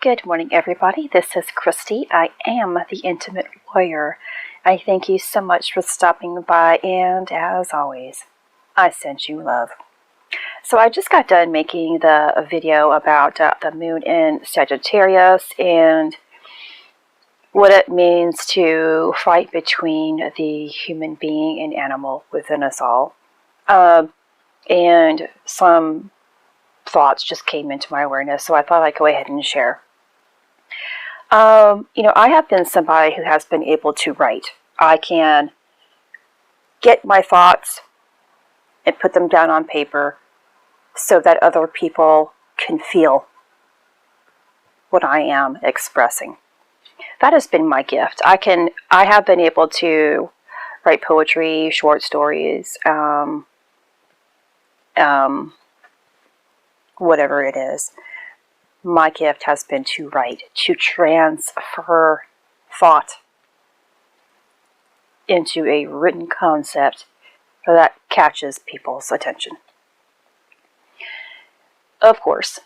Good morning, everybody. This is Christy. I am the Intimate Warrior. I thank you so much for stopping by, and as always, I send you love. So I just got done making the video about the moon in Sagittarius and what it means to fight between the human being and animal within us all. And some thoughts just came into my awareness, so I thought I'd go ahead and share. I have been somebody who has been able to write. I can get my thoughts and put them down on paper so that other people can feel what I am expressing. That has been my gift. I have been able to write poetry, short stories, whatever it is. My gift has been to write, to transfer thought into a written concept that catches people's attention. Of course,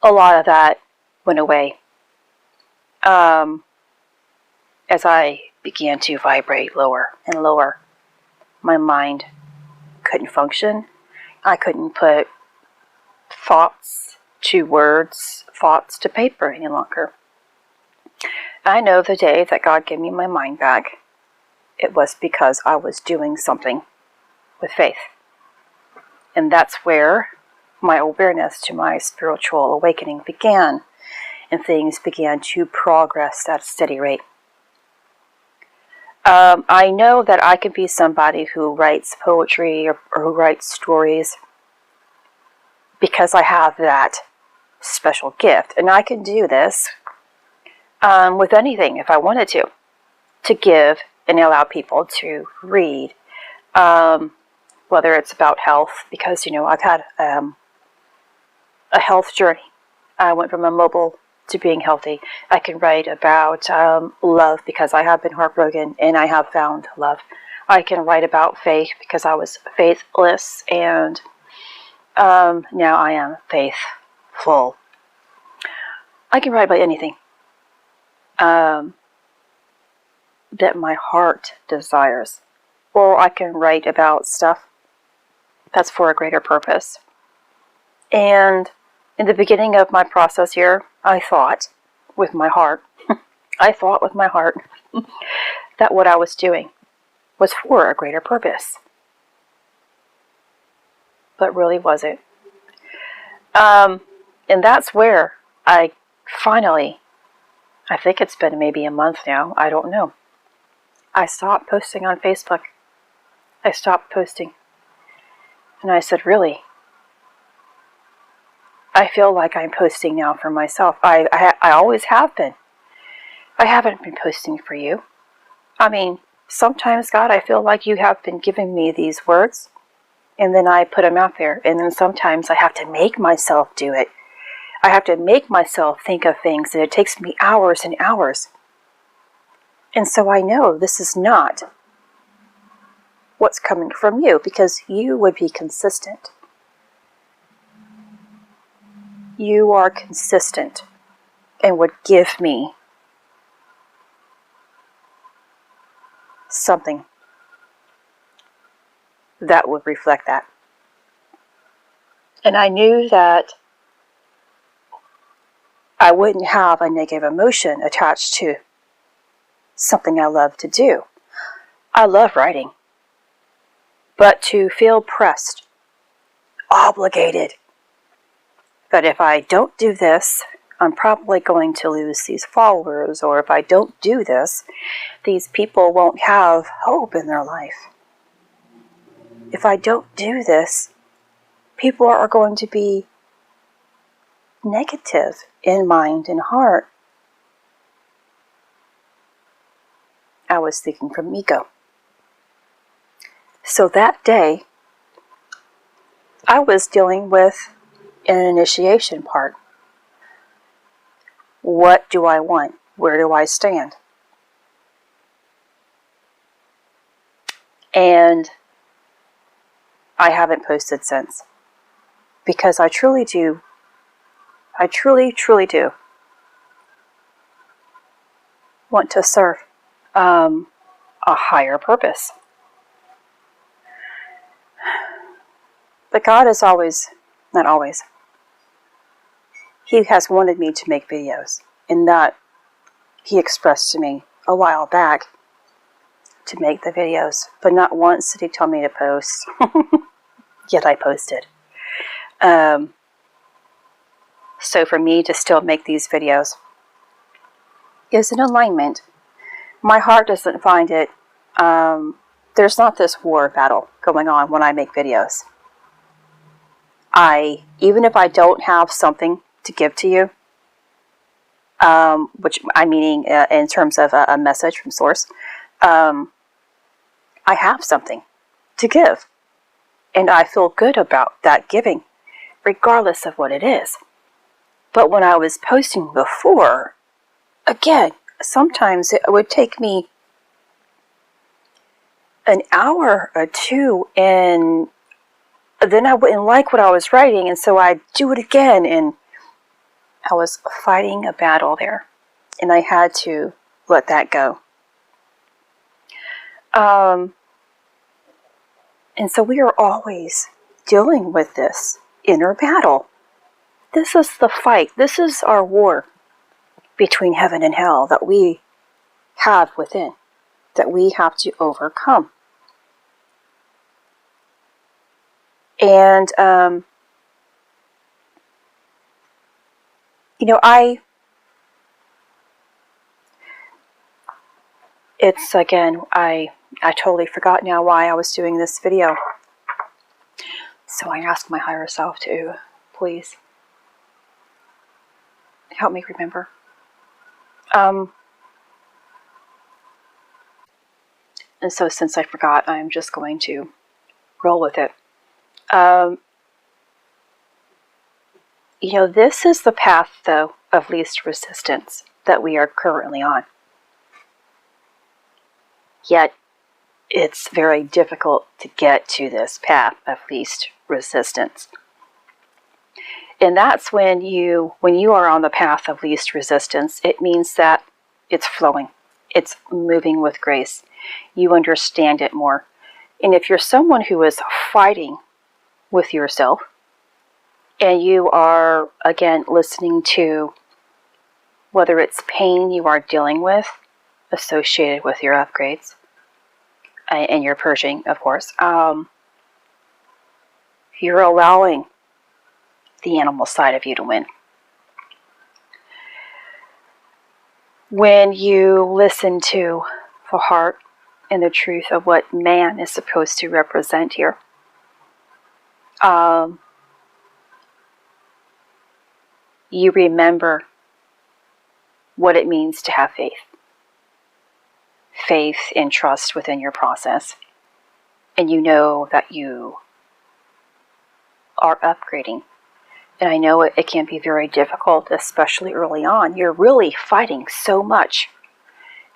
a lot of that went away as I began to vibrate lower and lower. My mind couldn't function. I couldn't put thoughts to words, thoughts to paper any longer. I know the day that God gave me my mind back, it was because I was doing something with faith. And that's where my awareness to my spiritual awakening began, and things began to progress at a steady rate. I know that I can be somebody who writes poetry or who writes stories because I have that special gift, and I can do this with anything if I wanted to give and allow people to read, whether it's about health, because I've had a health journey. I went from immobile to being healthy. I can write about love because I have been heartbroken and I have found love. I can write about faith because I was faithless and now I am faithful. I can write about anything that my heart desires. Or I can write about stuff that's for a greater purpose. And in the beginning of my process here, I thought with my heart, that what I was doing was for a greater purpose. But really wasn't. And that's where I finally, I think it's been maybe a month now, I don't know, I stopped posting on Facebook. I stopped posting. And I said, really? I feel like I'm posting now for myself. I always have been. I haven't been posting for you. I mean, sometimes, God, I feel like you have been giving me these words, and then I put them out there, and then sometimes I have to make myself do it. I have to make myself think of things, and it takes me hours and hours. And so I know this is not what's coming from you, because you would be consistent. You are consistent and would give me something that would reflect that. And I knew that I wouldn't have a negative emotion attached to something I love to do. I love writing. But to feel pressed, obligated, that if I don't do this, I'm probably going to lose these followers, or if I don't do this, these people won't have hope in their life. If I don't do this, people are going to be negative in mind and heart. I was thinking from ego. So that day, I was dealing with an initiation part. What do I want? Where do I stand? And I haven't posted since. Because I truly do want to serve a higher purpose. But God is always, not always, He has wanted me to make videos, and that He expressed to me a while back to make the videos, but not once did He tell me to post. Yet I posted. So for me to still make these videos is an alignment. My heart doesn't find it. There's not this war battle going on when I make videos. Even if I don't have something to give to you, which I'm meaning in terms of a message from Source, I have something to give. And I feel good about that giving, regardless of what it is. But when I was posting before, again, sometimes it would take me an hour or two, and then I wouldn't like what I was writing, and so I'd do it again, and I was fighting a battle there, and I had to let that go. And so we are always dealing with this inner battle. This is the fight. This is our war between heaven and hell that we have within, that we have to overcome. And, it's again, I totally forgot now why I was doing this video. So I asked my higher self to please help me remember. And so since I forgot, I'm just going to roll with it. This is the path, though, of least resistance that we are currently on. Yet, it's very difficult to get to this path of least resistance. And that's when you are on the path of least resistance, it means that it's flowing. It's moving with grace. You understand it more. And if you're someone who is fighting with yourself, and you are, again, listening to whether it's pain you are dealing with associated with your upgrades, and your purging, of course, you're allowing the animal side of you to win. When you listen to the heart and the truth of what man is supposed to represent here, you remember what it means to have faith. Faith and trust within your process. And you know that you are upgrading. And I know it can be very difficult, especially early on. You're really fighting so much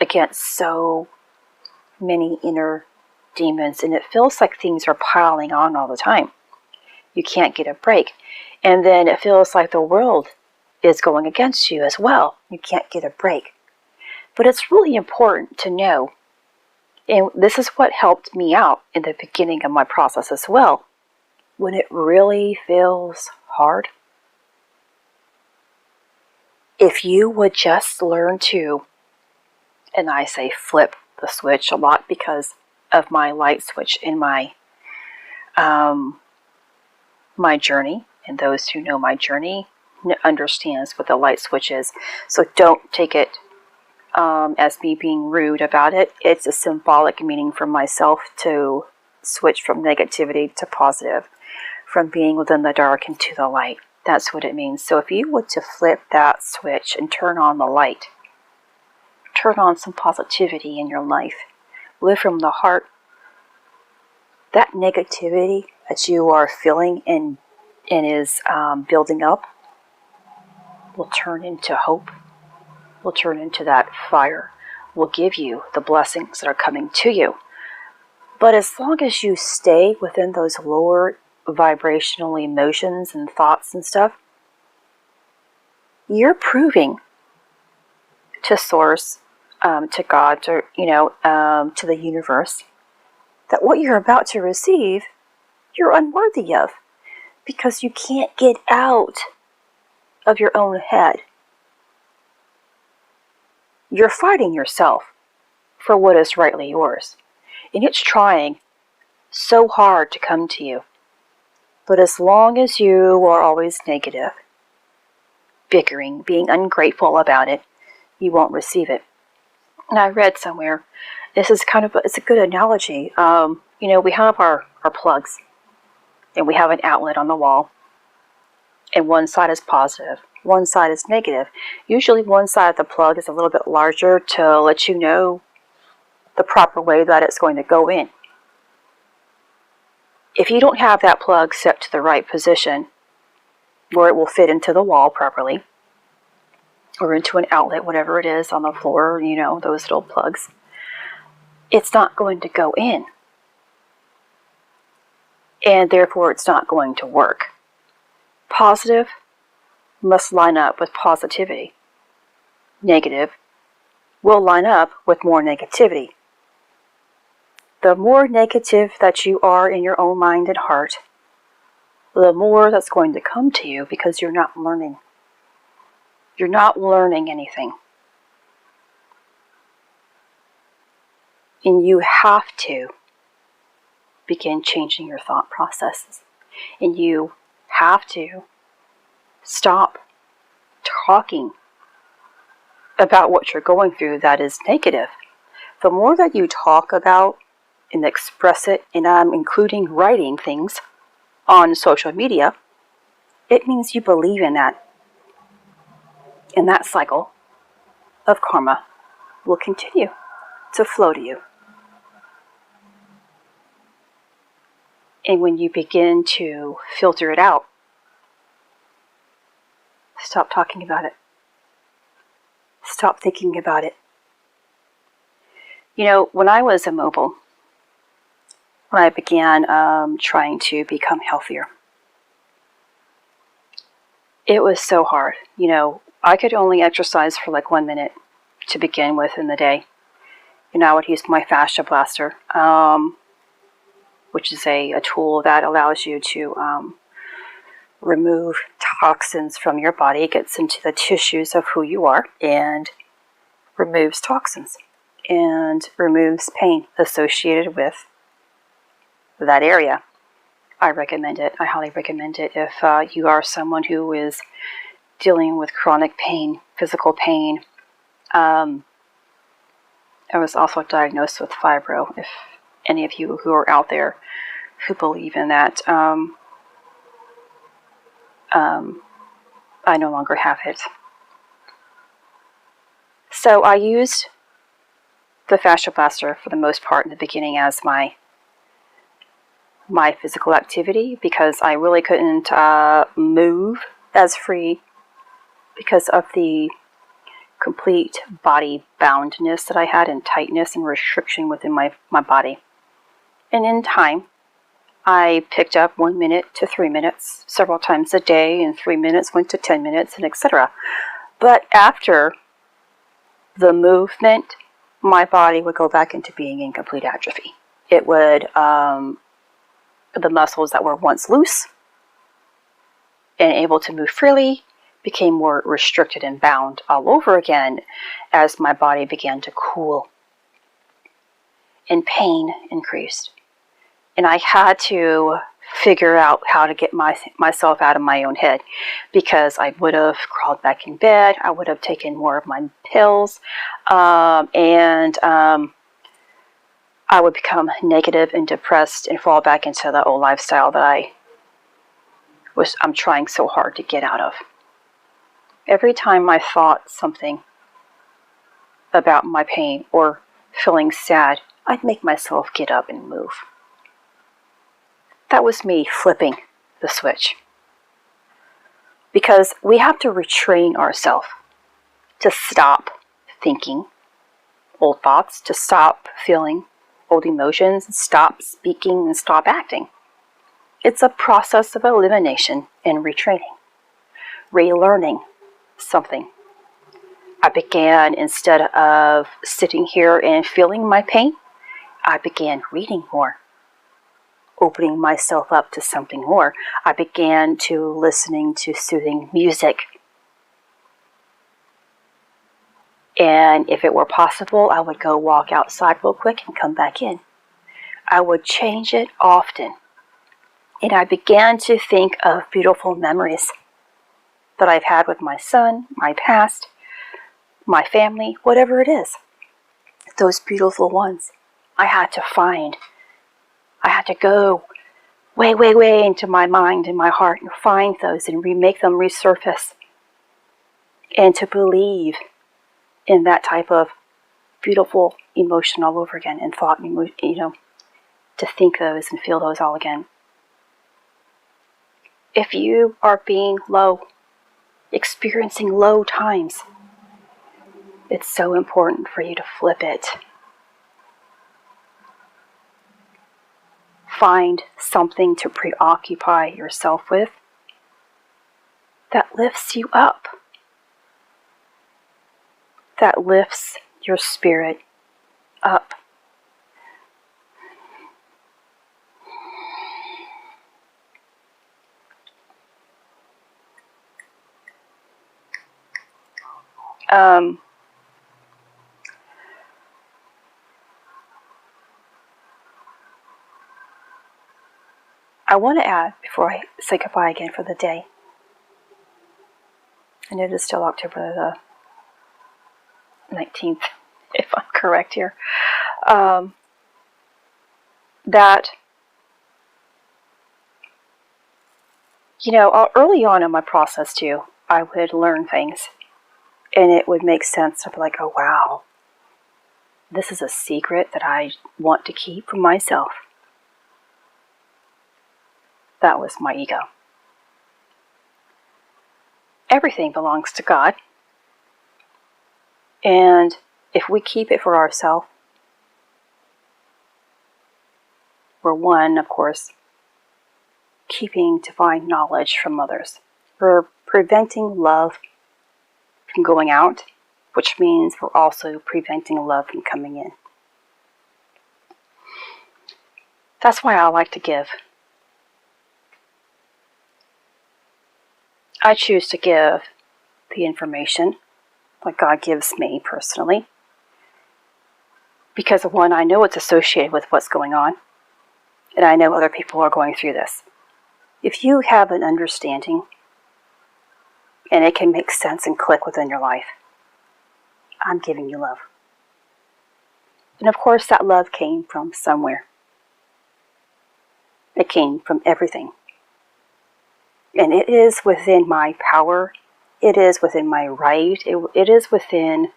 against so many inner demons, and it feels like things are piling on all the time. You can't get a break. And then it feels like the world is going against you as well. You can't get a break. But it's really important to know, and this is what helped me out in the beginning of my process as well, when it really feels hard, if you would just learn to, and I say flip the switch a lot because of my light switch in my my journey, and those who know my journey understands what the light switch is. So don't take it as me being rude about it. It's a symbolic meaning for myself to switch from negativity to positive, from being within the dark into the light. That's what it means. So if you were to flip that switch and turn on the light, turn on some positivity in your life, live from the heart, that negativity that you are feeling and is building up will turn into hope, will turn into that fire, will give you the blessings that are coming to you. But as long as you stay within those lower vibrational emotions and thoughts and stuff, you're proving to Source to God, to the universe, that what you're about to receive, you're unworthy of, because you can't get out of your own head. You're fighting yourself for what is rightly yours, and it's trying so hard to come to you. But as long as you are always negative, bickering, being ungrateful about it, you won't receive it. And I read somewhere, this is it's a good analogy. We have our plugs, and we have an outlet on the wall, and one side is positive, one side is negative. Usually one side of the plug is a little bit larger to let you know the proper way that it's going to go in. If you don't have that plug set to the right position, where it will fit into the wall properly, or into an outlet, whatever it is on the floor, those little plugs, it's not going to go in. And therefore it's not going to work. Positive must line up with positivity. Negative will line up with more negativity. The more negative that you are in your own mind and heart, the more that's going to come to you, because you're not learning. You're not learning anything. And you have to begin changing your thought processes. And you have to stop talking about what you're going through that is negative. The more that you talk about and express it, and I'm including writing things on social media, it means you believe in that. And that cycle of karma will continue to flow to you. And when you begin to filter it out, stop talking about it. Stop thinking about it. When I was immobile, when I began trying to become healthier, it was so hard. I could only exercise for like 1 minute to begin with in the day. I would use my fascia blaster, which is a tool that allows you to remove toxins from your body. It gets into the tissues of who you are and removes toxins and removes pain associated with that area. I recommend it. I highly recommend it if you are someone who is dealing with chronic pain, physical pain. I was also diagnosed with fibro. If any of you who are out there who believe in that, I no longer have it. So I used the fascia blaster for the most part in the beginning as my physical activity, because I really couldn't move as free because of the complete body boundness that I had, and tightness and restriction within my body. And in time, I picked up 1 minute to 3 minutes several times a day, and 3 minutes went to 10 minutes, and etc. But after the movement, my body would go back into being in complete atrophy. It would, the muscles that were once loose and able to move freely became more restricted and bound all over again as my body began to cool. And pain increased. And I had to figure out how to get myself out of my own head, because I would have crawled back in bed, I would have taken more of my pills, and I would become negative and depressed and fall back into the old lifestyle that I'm trying so hard to get out of. Every time I thought something about my pain or feeling sad, I'd make myself get up and move. That was me flipping the switch. Because we have to retrain ourselves to stop thinking old thoughts, to stop feeling old emotions, stop speaking, and stop acting. It's a process of elimination and retraining, relearning something. I began, instead of sitting here and feeling my pain, I began reading more, opening myself up to something more. I began to listening to soothing music. And if it were possible, I would go walk outside real quick and come back in. I would change it often. And I began to think of beautiful memories that I've had with my son, my past, my family, whatever it is. Those beautiful ones I had to find. I had to go way, way, way into my mind and my heart and find those and remake them resurface. And to believe in that type of beautiful emotion all over again, and thought, to think those and feel those all again. If you are being low, experiencing low times, it's so important for you to flip it. Find something to preoccupy yourself with that lifts you up, that lifts your spirit up. I want to add, before I say goodbye again for the day, and it is still October the 19th, if I'm correct here, that, early on in my process too, I would learn things, and it would make sense. I'd be like, oh wow, this is a secret that I want to keep for myself. That was my ego. Everything belongs to God. And if we keep it for ourselves, we're one, of course, keeping divine knowledge from others. We're preventing love from going out, which means we're also preventing love from coming in. That's why I like to give. I choose to give the information like God gives me personally, because one, I know it's associated with what's going on, and I know other people are going through this. If you have an understanding and it can make sense and click within your life, I'm giving you love. And of course that love came from somewhere. It came from everything. And it is within my power. It is within my right. It is within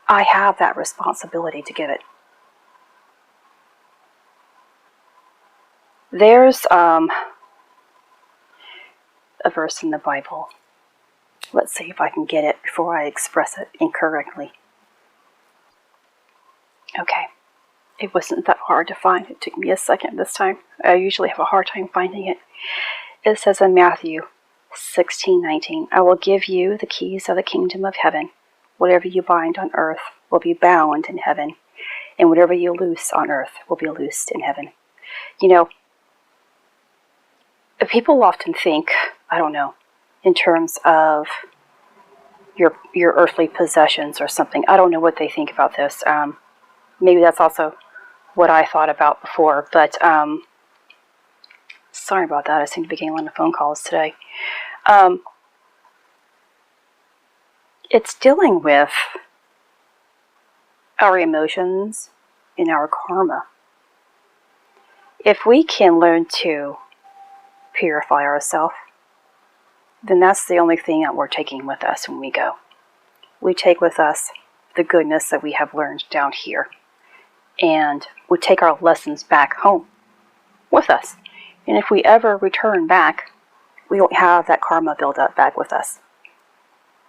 I have that responsibility to give it. There's a verse in the Bible. Let's see if I can get it before I express it incorrectly. Okay. It wasn't that hard to find. It took me a second this time. I usually have a hard time finding it. It says in Matthew 16:19, I will give you the keys of the kingdom of heaven. Whatever you bind on earth will be bound in heaven, and whatever you loose on earth will be loosed in heaven. People often think, I don't know, in terms of your earthly possessions or something. I don't know what they think about this. Maybe that's also what I thought about before, but sorry about that. I seem to be getting a lot of phone calls today. It's dealing with our emotions and our karma. If we can learn to purify ourselves, then that's the only thing that we're taking with us when we go. We take with us the goodness that we have learned down here, and we take our lessons back home with us. And if we ever return back, we won't have that karma build up back with us.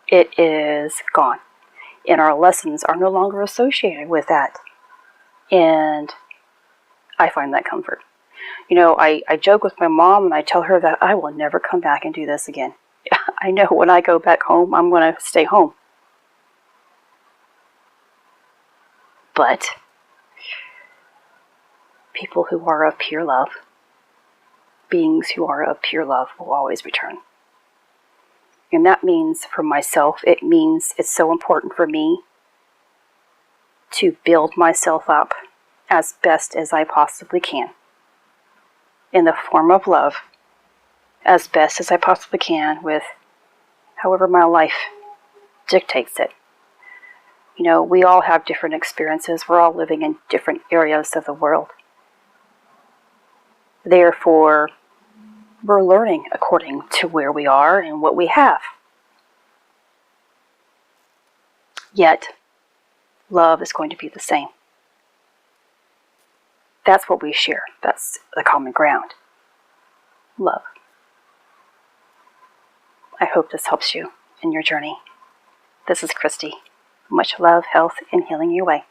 It is gone. And our lessons are no longer associated with that. And I find that comfort. I joke with my mom and I tell her that I will never come back and do this again. I know when I go back home, I'm going to stay home. But people who are of pure love, beings who are of pure love, will always return. And that means for myself, it means it's so important for me to build myself up as best as I possibly can in the form of love, as best as I possibly can with however my life dictates it. We all have different experiences. We're all living in different areas of the world. Therefore, we're learning according to where we are and what we have. Yet, love is going to be the same. That's what we share. That's the common ground. Love. I hope this helps you in your journey. This is Christy. Much love, health, and healing your way.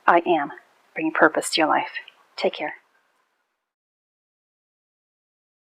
I am bringing purpose to your life. Take care.